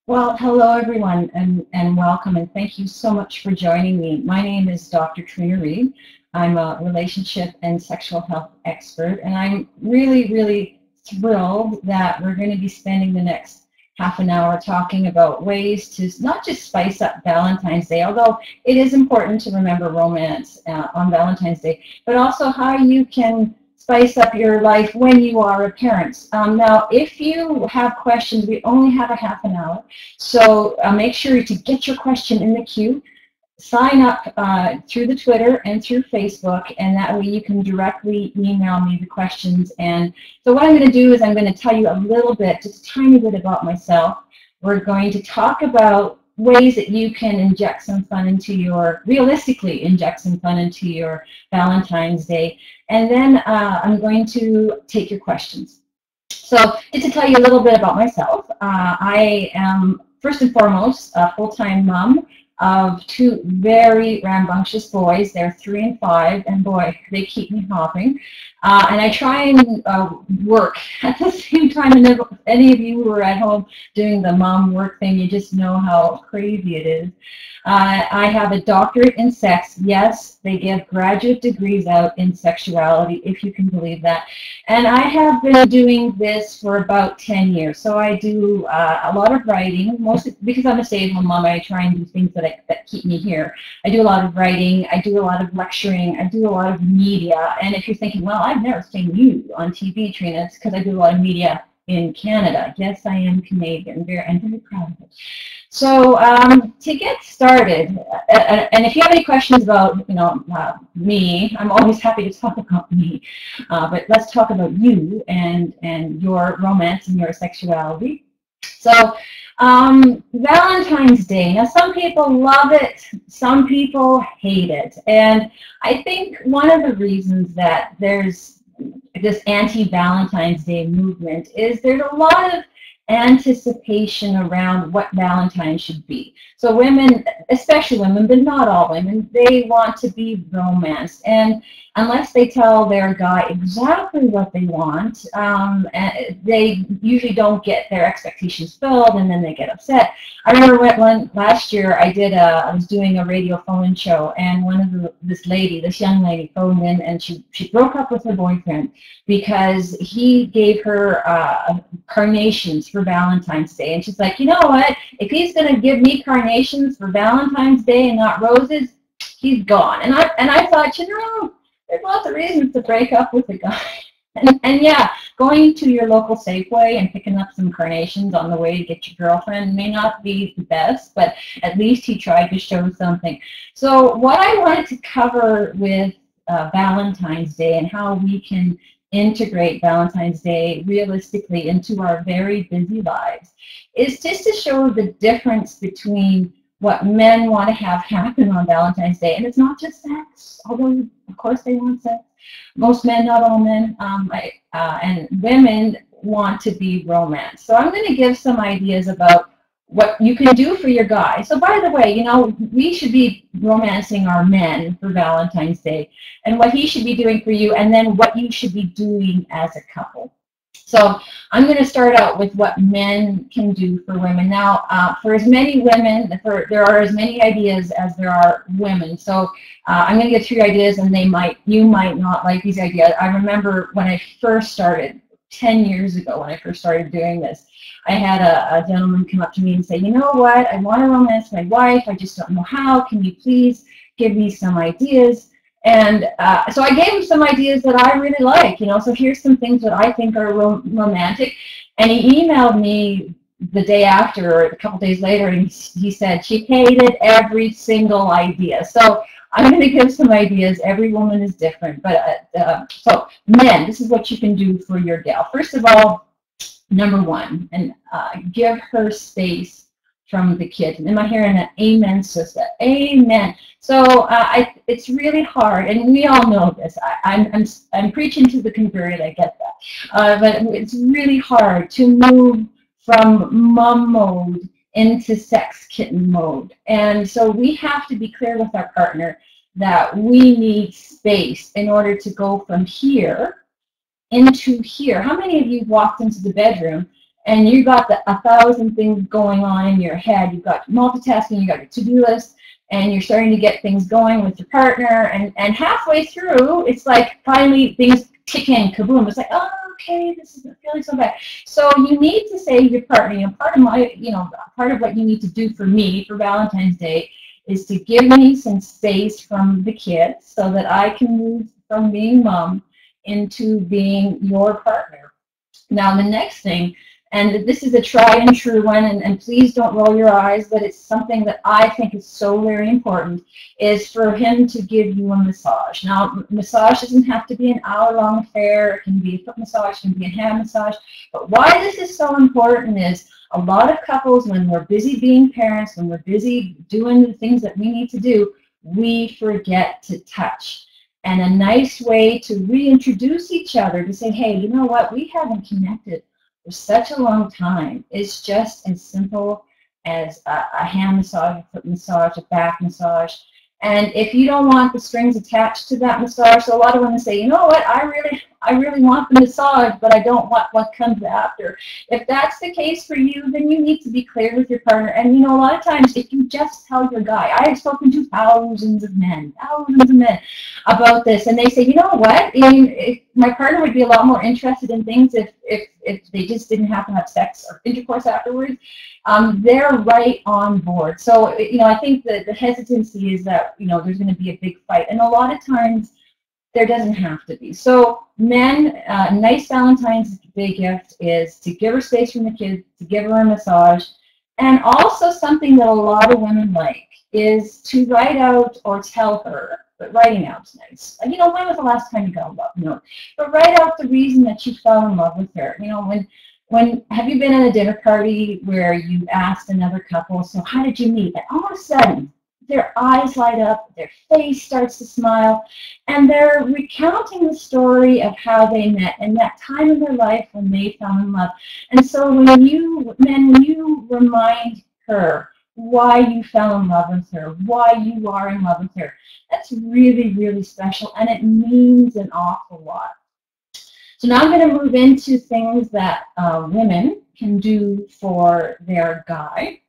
Well, hello everyone, and welcome, and thank you so much for joining me. My name is Dr. Trina Read. I'm a relationship and sexual health expert, and I'm really thrilled that we're going to be spending the next half an hour talking about ways to not just spice up Valentine's Day, although it is important to remember romance on Valentine's Day, but also how you can spice up your life when you are a parent. Now, if you have questions, we only have a half an hour, so make sure to get your question in the queue. Sign up through the Twitter and through Facebook, and that way you can directly email me the questions. And so what I'm going to do is I'm going to tell you a little bit, just a tiny bit about myself. We're going to talk about ways that you can inject some fun into your, realistically inject some fun into your Valentine's Day. And then I'm going to take your questions. So just to tell you a little bit about myself, I am first and foremost a full-time mom of two very rambunctious boys. They're 3 and 5, and boy, they keep me hopping. And I try and work at the same time. And if any of you who are at home doing the mom work thing, you just know how crazy it is. I have a doctorate in sex. Yes, they give graduate degrees out in sexuality, if you can believe that. And I have been doing this for about 10 years. So I do a lot of writing, mostly because I'm a stay-at-home mom. I try and do things that keep me here. I do a lot of writing. I do a lot of lecturing. I do a lot of media. And if you're thinking, well, I've never seen you on TV, Trina, it's because I do a lot of media in Canada. Yes, I am Canadian. I'm very proud of it. So to get started, and if you have any questions about me, I'm always happy to talk about me. But let's talk about you and your romance and your sexuality. So Valentine's Day. Now, some people love it, some people hate it, and I think one of the reasons that there's this anti-Valentine's Day movement is there's a lot of anticipation around what Valentine should be. So women, especially women, but not all women, they want to be romanced. And unless they tell their guy exactly what they want, they usually don't get their expectations filled, and then they get upset. I remember last year I was doing a radio phone-in show, and this young lady phoned in, and she broke up with her boyfriend because he gave her carnations for Valentine's Day. And she's like, you know what? If he's going to give me carnations for Valentine's Day and not roses, he's gone. And I thought, there's lots of reasons to break up with a guy. And yeah, going to your local Safeway and picking up some carnations on the way to get your girlfriend may not be the best, but at least he tried to show something. So what I wanted to cover with Valentine's Day and how we can integrate Valentine's Day realistically into our very busy lives is just to show the difference between what men want to have happen on Valentine's Day. And it's not just sex, although of course they want sex. Most men, not all men, and women want to be romanced. So I'm going to give some ideas about what you can do for your guy. So by the way, we should be romancing our men for Valentine's Day, and what he should be doing for you, and then what you should be doing as a couple. So I'm going to start out with what men can do for women. Now, for as many women, there are as many ideas as there are women. So I'm going to give 3 ideas, and you might not like these ideas. I remember when I first started, 10 years ago, when I first started doing this, I had a gentleman come up to me and say, you know what, I want to romance my wife, I just don't know how, can you please give me some ideas? And so I gave him some ideas that I really like, so here's some things that I think are romantic. And he emailed me the day after, or a couple days later, and he said she hated every single idea. So I'm going to give some ideas. Every woman is different. But so men, this is what you can do for your gal. First of all, number 1, and give her space from the kid. Am I hearing an amen, sister? Amen. So it's really hard, and we all know this. I'm preaching to the converted. I get that, but it's really hard to move from mom mode into sex kitten mode. And so we have to be clear with our partner that we need space in order to go from here into here. How many of you walked into the bedroom and you got 1,000 things going on in your head. You've got multitasking, you got your to-do list, and you're starting to get things going with your partner, and halfway through, it's like finally things kick in, kaboom. It's like, oh, okay, this isn't feeling so bad. So you need to say to your partner, part of what you need to do for me for Valentine's Day is to give me some space from the kids so that I can move from being mom into being your partner. Now, the next thing, and this is a tried and true one, and please don't roll your eyes, but it's something that I think is so very important, is for him to give you a massage. Now, massage doesn't have to be an hour-long affair. It can be a foot massage, it can be a hand massage. But why this is so important is a lot of couples, when we're busy being parents, when we're busy doing the things that we need to do, we forget to touch. And a nice way to reintroduce each other, to say, hey, you know what, we haven't connected for such a long time. It's just as simple as a hand massage, a foot massage, a back massage. And if you don't want the strings attached to that massage, so a lot of women say, you know what, I really want the massage, but I don't want what comes after. If that's the case for you, then you need to be clear with your partner. And a lot of times, if you just tell your guy, I have spoken to thousands of men about this, and they say, you know what, my partner would be a lot more interested in things if they just didn't have to have sex or intercourse afterwards. They're right on board. So, I think that the hesitancy is that, there's going to be a big fight. And a lot of times, there doesn't have to be. So, men, nice Valentine's Day gift is to give her space from the kids, to give her a massage. And also something that a lot of women like is to write out or tell her, but writing out's nice. When was the last time you got a love note? But write out the reason that you fell in love with her. When have you been at a dinner party where you asked another couple, so how did you meet? And all of a sudden, their eyes light up, their face starts to smile, and they're recounting the story of how they met and that time in their life when they fell in love. And so when you remind her why you fell in love with her, why you are in love with her, that's really, really special, and it means an awful lot. So now I'm going to move into things that women can do for their guy.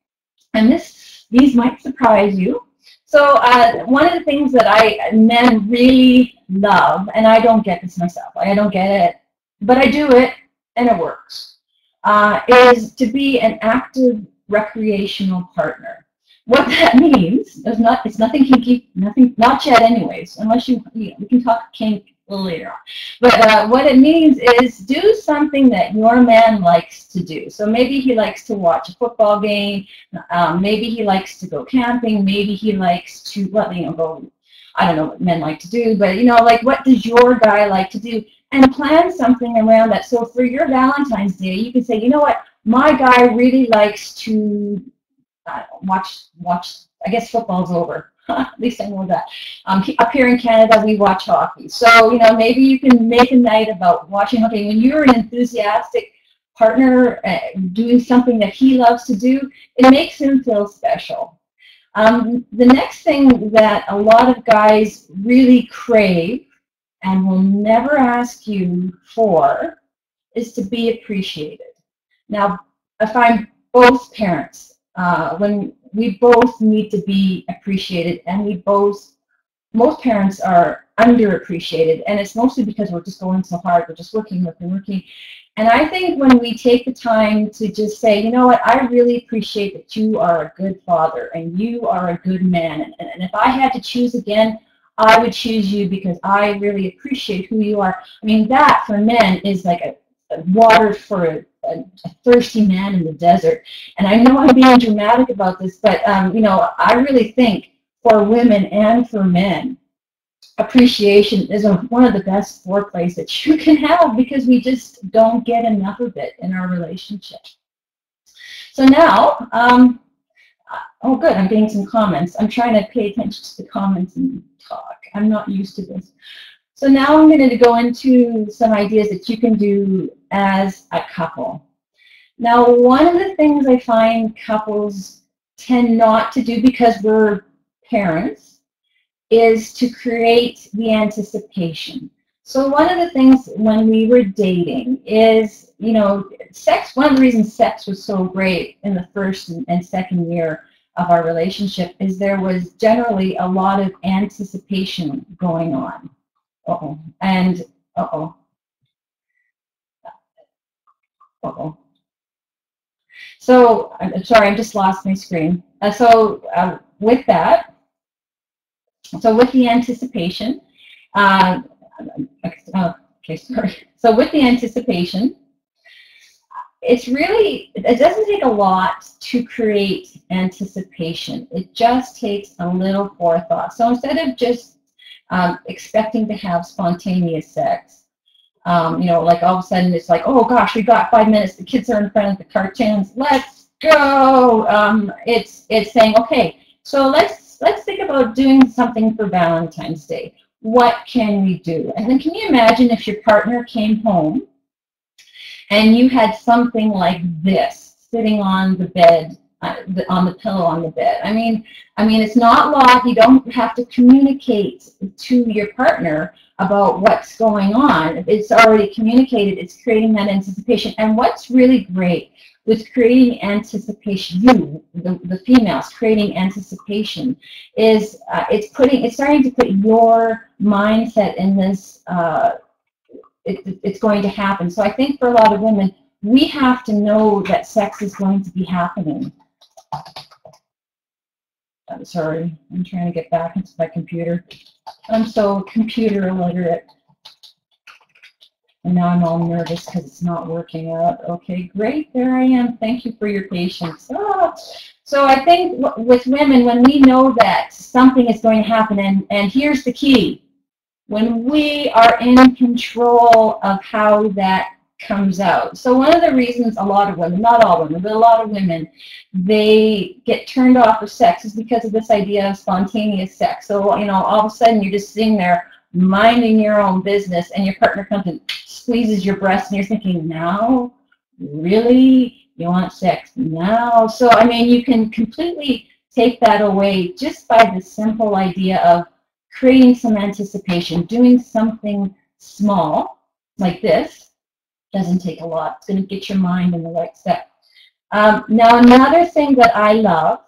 And these might surprise you. So one of the things that men really love, and I don't get this myself, I don't get it, but I do it, and it works, is to be an active recreational partner. What that means, it's nothing kinky, not yet anyways, unless we can talk kink a little later on. But what it means is do something that your man likes to do. So maybe he likes to watch a football game, maybe he likes to go camping, maybe he likes to, go, I don't know what men like to do, but what does your guy like to do? And plan something around that. So for your Valentine's Day, you can say, you know what, my guy really likes to watch, I guess football's over. At least I know that. Up here in Canada, we watch hockey. So, maybe you can make a night about watching hockey. When you're an enthusiastic partner doing something that he loves to do, it makes him feel special. The next thing that a lot of guys really crave and will never ask you for is to be appreciated. Now, if I'm both parents, when we both need to be appreciated, and most parents are underappreciated, and it's mostly because we're just going so hard, we're just working. And I think when we take the time to just say, you know what, I really appreciate that you are a good father, and you are a good man, and if I had to choose again, I would choose you because I really appreciate who you are. I mean, that for men is like a water for a thirsty man in the desert. And I know I'm being dramatic about this, but I really think for women and for men, appreciation is one of the best foreplays that you can have, because we just don't get enough of it in our relationship. So now, oh good, I'm getting some comments. I'm trying to pay attention to the comments and talk. I'm not used to this. So now I'm going to go into some ideas that you can do as a couple. Now, one of the things I find couples tend not to do because we're parents is to create the anticipation. So one of the things when we were dating is you know, sex, one of the reasons sex was so great in the first and second year of our relationship is there was generally a lot of anticipation going on. Uh-oh. And, uh-oh. Uh-oh. So, I'm sorry, I just lost my screen. With that, so with the anticipation, uh, okay, sorry. So with the anticipation, it doesn't take a lot to create anticipation. It just takes a little forethought. So instead of just expecting to have spontaneous sex, you know, like all of a sudden it's like, oh gosh, we got 5 minutes, the kids are in front of the cartoons, let's go. It's saying, okay, so let's think about doing something for Valentine's Day. What can we do? And then can you imagine if your partner came home and you had something like this sitting on the bed, on the pillow on the bed? I mean, it's not locked. You don't have to communicate to your partner about what's going on. It's already communicated. It's creating that anticipation. And what's really great with creating anticipation, the females creating anticipation, is it's starting to put your mindset in this. It's going to happen. So I think for a lot of women, we have to know that sex is going to be happening. I'm sorry, I'm trying to get back into my computer. I'm so computer illiterate. And now I'm all nervous because it's not working out. Okay, great, there I am. Thank you for your patience. Oh. So I think with women, when we know that something is going to happen, and here's the key, when we are in control of how that comes out. So one of the reasons a lot of women, not all women, but a lot of women, they get turned off of sex is because of this idea of spontaneous sex. So, you know, all of a sudden you're just sitting there minding your own business and your partner comes and squeezes your breast and you're thinking, now? Really? You want sex now? So, I mean, you can completely take that away just by the simple idea of creating some anticipation, doing something small like this. Doesn't take a lot. It's going to get your mind in the right step. Now, another thing that I love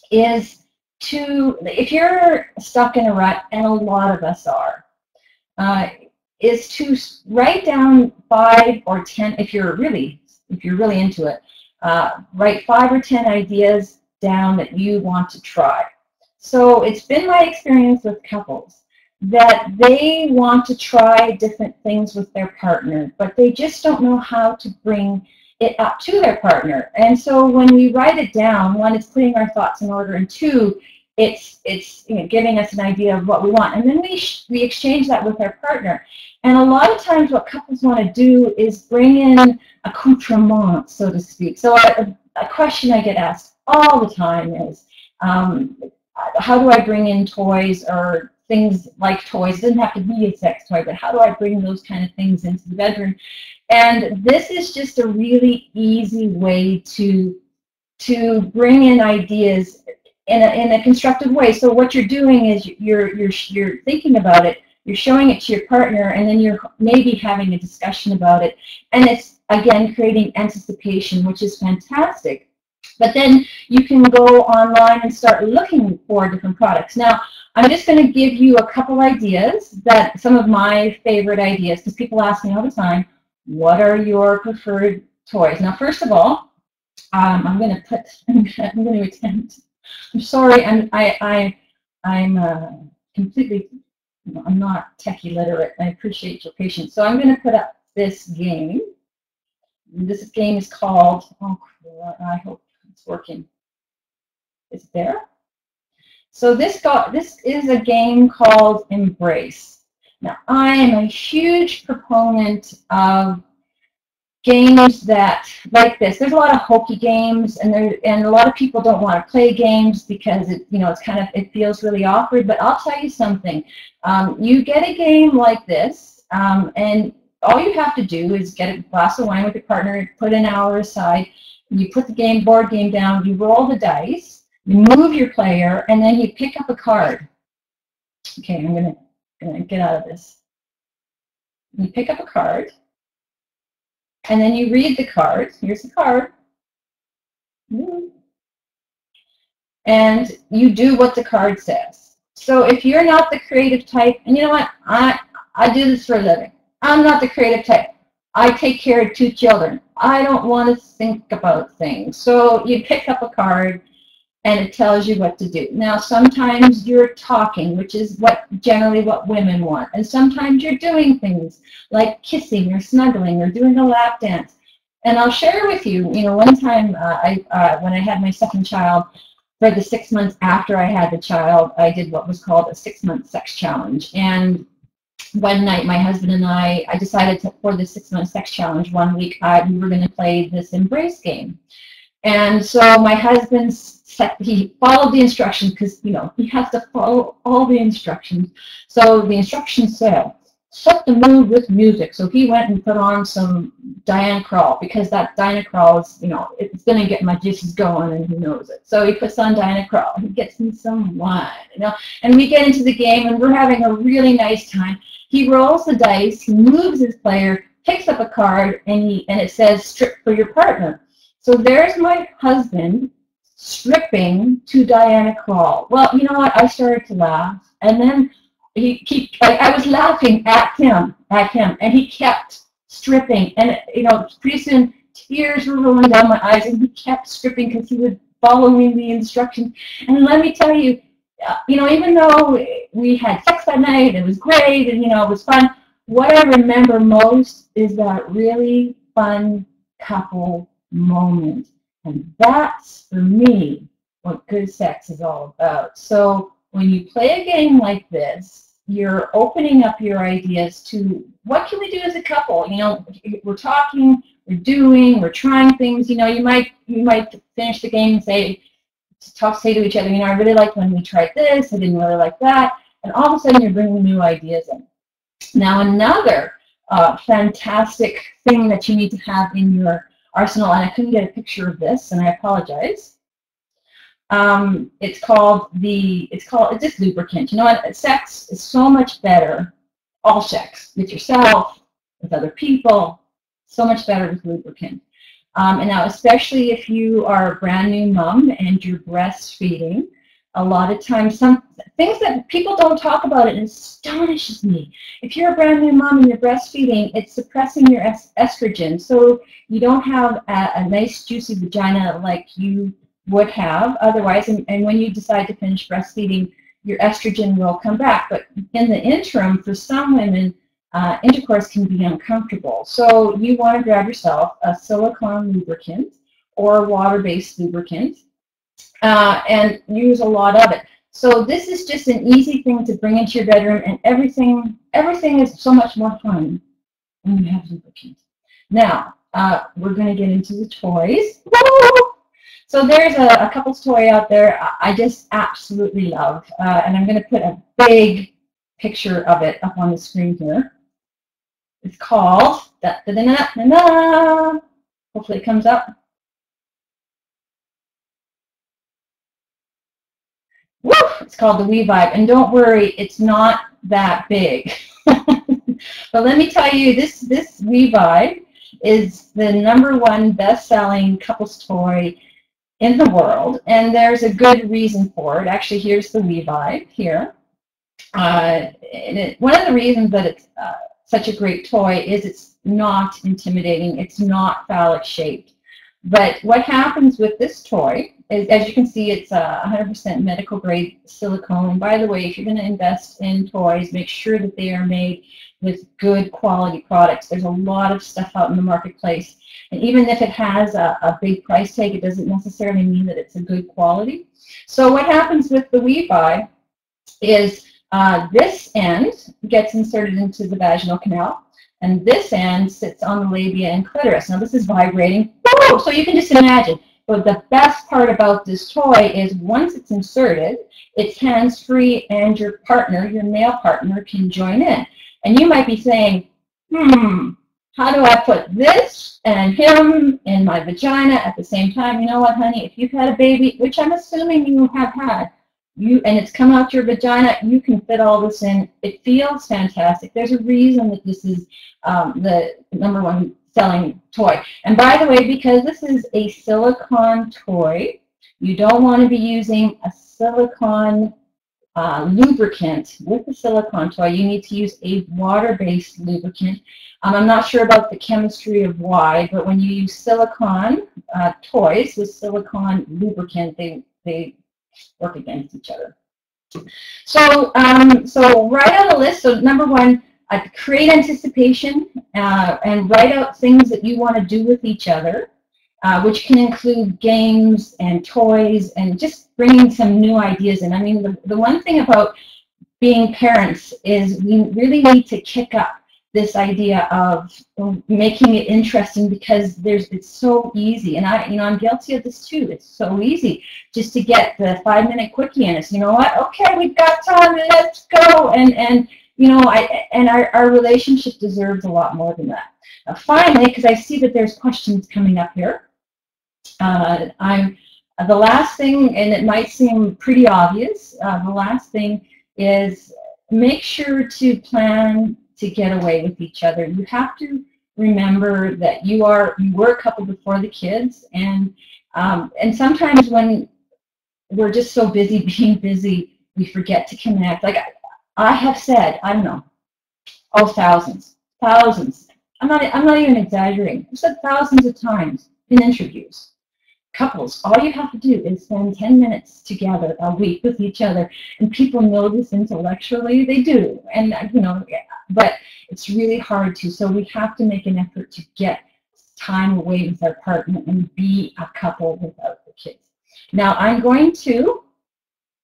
is if you're stuck in a rut, and a lot of us are, is to write down 5 or 10, if you're really into it, write 5 or 10 ideas down that you want to try. So it's been my experience with couples that they want to try different things with their partner, but they just don't know how to bring it up to their partner. And so when we write it down, one, it's putting our thoughts in order, and two, it's you know, giving us an idea of what we want. And then we exchange that with our partner. And a lot of times what couples want to do is bring in accoutrement, so to speak. So a question I get asked all the time is, how do I bring in toys or things like toys? It doesn't have to be a sex toy, but how do I bring those kind of things into the bedroom? And this is just a really easy way to bring in ideas in a constructive way. So what you're doing is you're thinking about it, you're showing it to your partner, and then you're maybe having a discussion about it. And it's, again, creating anticipation, which is fantastic. But then you can go online and start looking for different products. Now, I'm just going to give you a couple ideas, some of my favorite ideas, because people ask me all the time, what are your preferred toys? Now, first of all, I'm going to attempt. I'm sorry, I'm completely, I'm not techie literate. I appreciate your patience. So I'm going to put up this game. This game is called, I hope it's working. Is it there? So this is a game called Embrace. Now, I am a huge proponent of games that like this. There's a lot of hokey games, and a lot of people don't want to play games because it feels really awkward. But I'll tell you something. You get a game like this, and all you have to do is get a glass of wine with your partner, put an hour aside, you put the board game down, you roll the dice, you move your player, and then you pick up a card. Okay, I'm gonna get out of this. You pick up a card, And then you read the card. Here's the card. And you do what the card says. So if you're not the creative type, and you know what, I do this for a living. I'm not the creative type. I take care of 2 children. I don't want to think about things. So you pick up a card and it tells you what to do. Now sometimes you're talking, which is generally what women want. And sometimes you're doing things like kissing or snuggling or doing a lap dance. And I'll share with you, one time when I had my second child, for the 6 months after I had the child, I did what was called a 6-month sex challenge. And one night, my husband and I decided for the 6-month sex challenge, one week, we were going to play this embrace game. And so my husband he followed the instructions because, he has to follow all the instructions. So the instructions said, set the mood with music. So he went and put on some Diana Krall because that Diana Krall is, it's going to get my juices going and he knows it. So he puts on Diana Krall. He gets me some wine, and we get into the game and we're having a really nice time. He rolls the dice, he moves his player, picks up a card, and it says strip for your partner. So there's my husband stripping to Diana Krall. Well, you know what? I started to laugh, and then I was laughing at him, and he kept stripping, and pretty soon tears were rolling down my eyes, and he kept stripping because he was following the instructions. And let me tell you, even though we had sex that night, it was great, and it was fun. What I remember most is that really fun couple moment, and that's for me what good sex is all about. So when you play a game like this, you're opening up your ideas to what can we do as a couple. We're talking, we're trying things. You might finish the game and say to each other, I really liked when we tried this, I didn't really like that, and all of a sudden you're bringing new ideas in. Now another fantastic thing that you need to have in your arsenal, and I couldn't get a picture of this, and I apologize. It's just lubricant. What? Sex is so much better. All sex with yourself, with other people, so much better with lubricant. And now, especially if you are a brand new mom and you're breastfeeding, a lot of times some things that people don't talk about, it astonishes me. If you're a brand new mom and you're breastfeeding, it's suppressing your estrogen, so you don't have a nice juicy vagina like you would have otherwise, and when you decide to finish breastfeeding, your estrogen will come back. But in the interim, for some women, intercourse can be uncomfortable. So you want to grab yourself a silicone lubricant or water-based lubricant and use a lot of it. So this is just an easy thing to bring into your bedroom, and everything is so much more fun when you have lubricant. Now, we're going to get into the toys. So there's a couple's toy out there I just absolutely love, and I'm going to put a big picture of it up on the screen here. It's called, hopefully it comes up. Woo! It's called the Wee Vibe, and don't worry, it's not that big. But let me tell you, this Wee Vibe is the #1 best-selling couples toy in the world, and there's a good reason for it. Actually, here's the Wee Vibe here. One of the reasons that it's such a great toy is it's not intimidating. It's not phallic shaped. But what happens with this toy is, as you can see, it's 100% medical grade silicone. And by the way, if you're going to invest in toys, make sure that they are made with good quality products. There's a lot of stuff out in the marketplace, and even if it has a big price tag, it doesn't necessarily mean that it's a good quality. So what happens with the Wee Vibe is this end gets inserted into the vaginal canal, and this end sits on the labia and clitoris. Now this is vibrating. Woo! So you can just imagine. But the best part about this toy is once it's inserted, it's hands-free, and your partner, your male partner, can join in. And you might be saying, how do I put this and him in my vagina at the same time? You know what, honey? If you've had a baby, which I'm assuming you have had, and it's come out your vagina, you can fit all this in. It feels fantastic. There's a reason that this is the #1 selling toy. And by the way, because this is a silicone toy, you don't want to be using a silicone lubricant with the silicone toy. You need to use a water-based lubricant. I'm not sure about the chemistry of why, but when you use silicone toys with silicone lubricant, they work against each other. So, so write out a list. So number one, create anticipation and write out things that you want to do with each other, which can include games and toys and just bringing some new ideas in. I mean, the one thing about being parents is we really need to kick up this idea of making it interesting, because it's so easy, and I'm guilty of this too. It's so easy just to get the 5-minute quickie in us. You know what? Okay, we've got time. Let's go. And our relationship deserves a lot more than that. Finally, because I see that there's questions coming up here, the last thing, and it might seem pretty obvious, the last thing is make sure to plan to get away with each other. You have to remember that you were a couple before the kids, and sometimes when we're just so busy being busy, we forget to connect. Like I have said, I don't know, thousands. I'm not even exaggerating. I've said thousands of times in interviews. Couples, all you have to do is spend 10 minutes together a week with each other, and people know this intellectually. They do, and but it's really hard to. So we have to make an effort to get time away with our partner and be a couple without the kids. Now I'm going to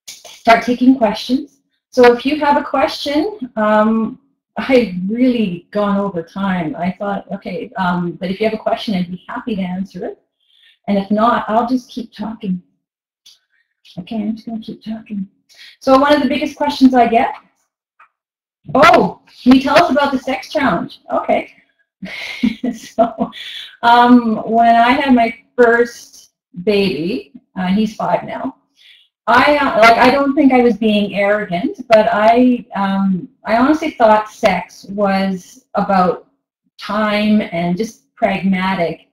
start taking questions. So if you have a question, I've really gone over time. I thought, okay, but if you have a question, I'd be happy to answer it. And if not, I'll just keep talking. Okay, I'm just going to keep talking. So one of the biggest questions I get, oh, can you tell us about the sex challenge? Okay. So when I had my first baby, he's 5 now, I don't think I was being arrogant, but I honestly thought sex was about time and just pragmatic.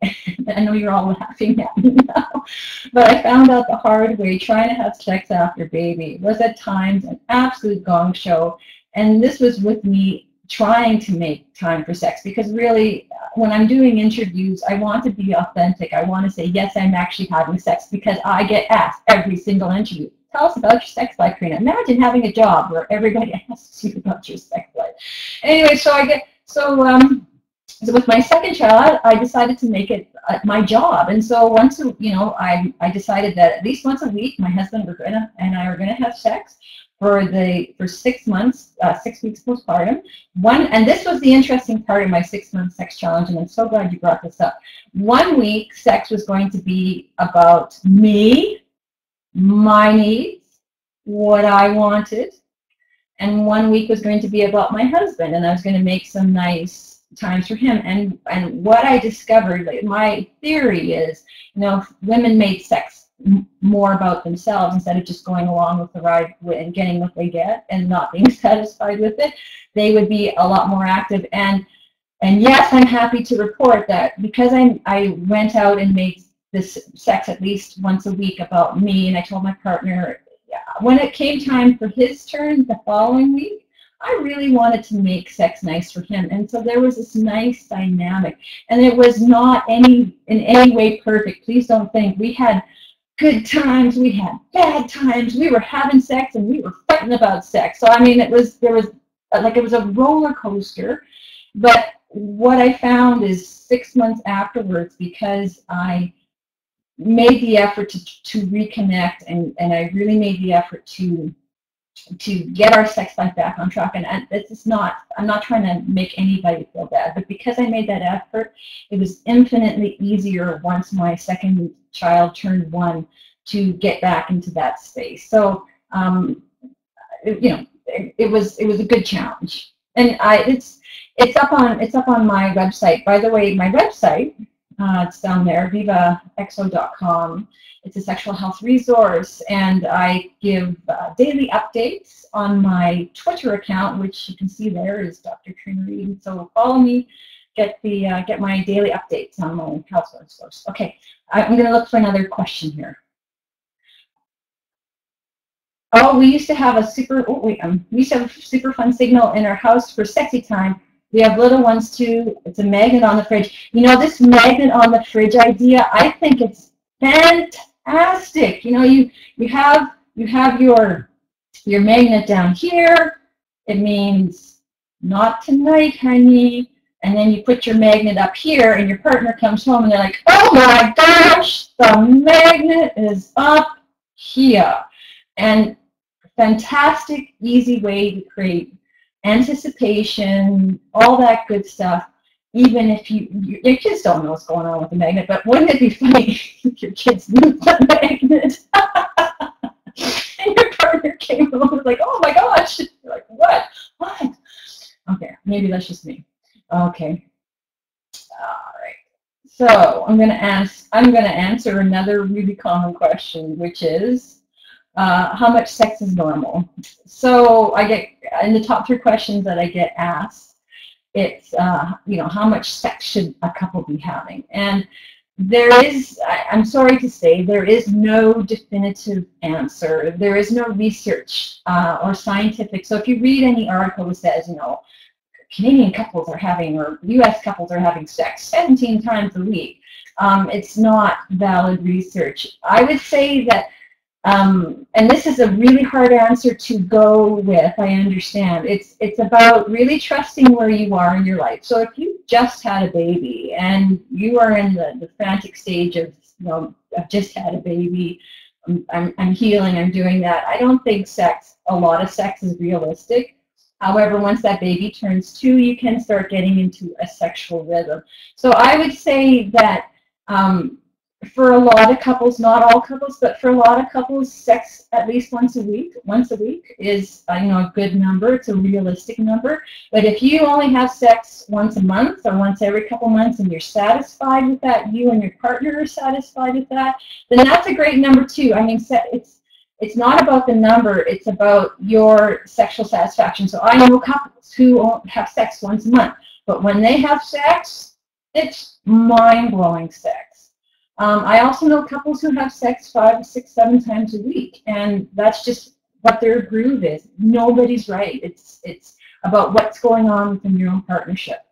I know you're all laughing at me now, but I found out the hard way. Trying to have sex after baby was at times an absolute gong show, and this was with me trying to make time for sex, because really when I'm doing interviews, I want to be authentic. I want to say, yes, I'm actually having sex, because I get asked every single interview, tell us about your sex life, Trina. Imagine having a job where everybody asks you about your sex life. Anyway, so with my second child, I decided to make it my job, and so I decided that at least once a week, my husband and I were gonna have sex for 6 months, 6 weeks postpartum. And this was the interesting part of my 6-month sex challenge, and I'm so glad you brought this up. 1 week, sex was going to be about me, my needs, what I wanted, and 1 week was going to be about my husband, and I was going to make some nice times for him. And what I discovered, like, my theory is, women made sex more about themselves instead of just going along with the ride and getting what they get and not being satisfied with it. They would be a lot more active. And yes, I'm happy to report that because I went out and made this sex at least once a week about me, and I told my partner, when it came time for his turn the following week, I really wanted to make sex nice for him. And so there was this nice dynamic, and it was not in any way perfect. Please don't think. We had good times, we had bad times, we were having sex and we were fighting about sex. So I mean, it was a roller coaster. But what I found is 6 months afterwards, because I made the effort to reconnect, and I really made the effort to get our sex life back on track. And this is not, I'm not trying to make anybody feel bad, but because I made that effort, it was infinitely easier once my second child turned 1 to get back into that space. So it was a good challenge, and it's up on my website. By the way, my website, it's down there, vivaexo.com. It's a sexual health resource, and I give daily updates on my Twitter account, which you can see there is Dr. Trina Read. So follow me get my daily updates on my household stores. Okay, I'm going to look for another question here. Oh, we used to have a super. Oh, we used to have a super fun signal in our house for sexy time. We have little ones too. It's a magnet on the fridge. You know, this magnet on the fridge idea, I think it's fantastic. You know, you have your magnet down here. It means not tonight, honey. And then you put your magnet up here, and your partner comes home, and they're like, "Oh my gosh, the magnet is up here." And fantastic, easy way to create anticipation, all that good stuff. Even if your kids don't know what's going on with the magnet, but wouldn't it be funny if your kids knew the magnet? And your partner came home and was like, "Oh my gosh!" You're like, "What? What?" Okay, maybe that's just me. Okay. All right. So I'm gonna answer another really common question, which is, how much sex is normal? So I get, in the top 3 questions that I get asked, it's, you know, how much sex should a couple be having? And there is, I'm sorry to say, there is no definitive answer. There is no research or scientific. So if you read any article that says, you know, Canadian couples are having, or US couples are having sex 17 times a week, it's not valid research. I would say that, and this is a really hard answer to go with, I understand. It's about really trusting where you are in your life. So if you just had a baby and you are in the frantic stage of, you know, I've just had a baby, I'm healing, I'm doing that, I don't think a lot of sex is realistic. However, once that baby turns 2, you can start getting into a sexual rhythm. So I would say that for a lot of couples, not all couples, but for a lot of couples, sex at least once a week is, you know, a good number. It's a realistic number. But if you only have sex once a month or once every couple months and you're satisfied with that, you and your partner are satisfied with that, then that's a great number too. I mean, it's not about the number, it's about your sexual satisfaction. So I know couples who have sex once a month, but when they have sex, it's mind-blowing sex. I also know couples who have sex 5, 6, 7 times a week, and that's just what their groove is. Nobody's right. It's about what's going on within your own partnership.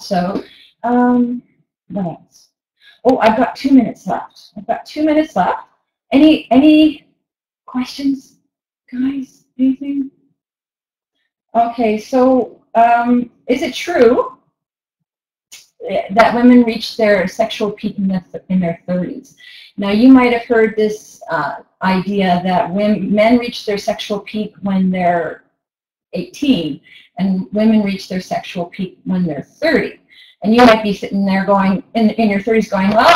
So, what else? Oh, I've got 2 minutes left. Any questions, guys? Anything? Okay, so is it true that women reach their sexual peak in their 30s? Now, you might have heard this idea that men reach their sexual peak when they're 18, and women reach their sexual peak when they're 30. And you might be sitting there going, in your 30s going, well,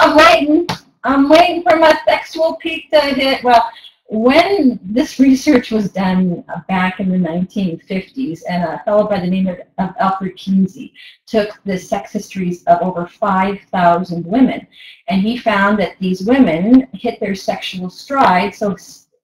I'm waiting for my sexual peak to hit. Well, when this research was done back in the 1950s, and a fellow by the name of Alfred Kinsey took the sex histories of over 5,000 women, and he found that these women hit their sexual stride. So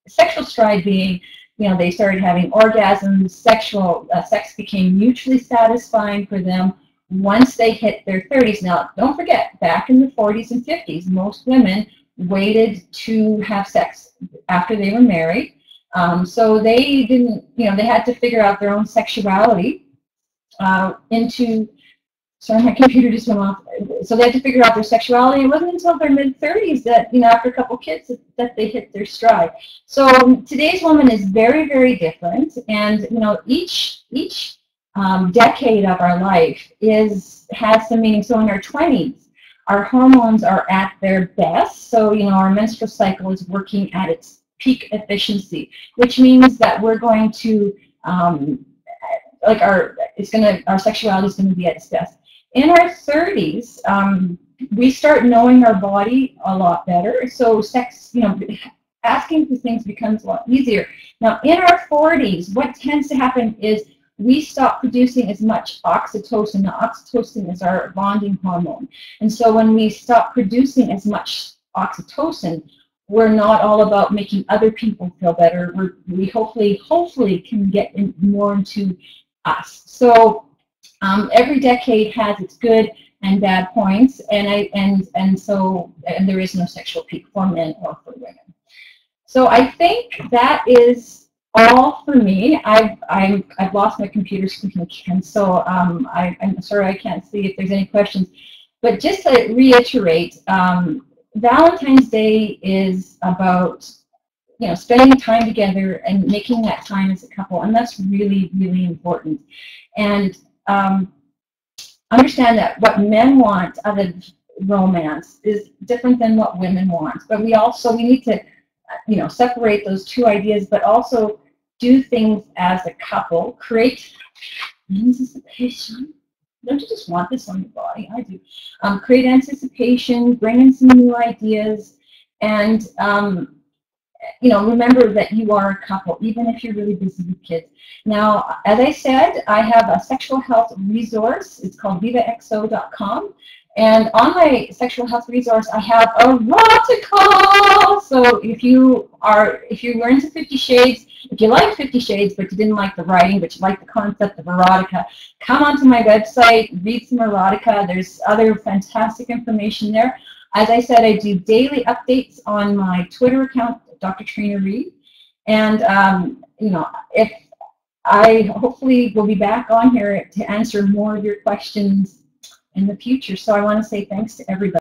sexual stride being, you know, they started having orgasms, sex became mutually satisfying for them once they hit their 30s. Now, don't forget, back in the 40s and 50s, most women waited to have sex after they were married. So they didn't, you know, they had to figure out their own sexuality sorry, my computer just went off. So they had to figure out their sexuality. It wasn't until their mid-30s that, you know, after a couple kids, that they hit their stride. So today's woman is very, very different. And, you know, each decade of our life has some meaning. So in our 20s, our hormones are at their best. So, you know, our menstrual cycle is working at its peak efficiency, which means that we're going to, our sexuality is going to be at its best. In our 30s, we start knowing our body a lot better. So sex, you know, asking for things becomes a lot easier. Now, in our 40s, what tends to happen is we stop producing as much oxytocin. Now, oxytocin is our bonding hormone. And so when we stop producing as much oxytocin, we're not all about making other people feel better. We hopefully can get more into us. So Every decade has its good and bad points, and so there is no sexual peak for men or for women. So I think that is all for me. I've lost my computer screen again, so I'm sorry I can't see if there's any questions. But just to reiterate, Valentine's Day is about, you know, spending time together and making that time as a couple, and that's really, really important. And understand that what men want out of romance is different than what women want. But we need to, you know, separate those two ideas, but also do things as a couple, create anticipation. Don't you just want this on your body? I do. Create anticipation, bring in some new ideas, and you know, remember that you are a couple, even if you're really busy with kids. Now, as I said, I have a sexual health resource. It's called vivaxo.com. And on my sexual health resource, I have erotica. So if you were into 50 Shades, if you like 50 Shades, but you didn't like the writing, but you like the concept of erotica, come onto my website, read some erotica. There's other fantastic information there. As I said, I do daily updates on my Twitter account, Dr. Trina Read. And, you know, if I hopefully will be back on here to answer more of your questions in the future. So I want to say thanks to everybody.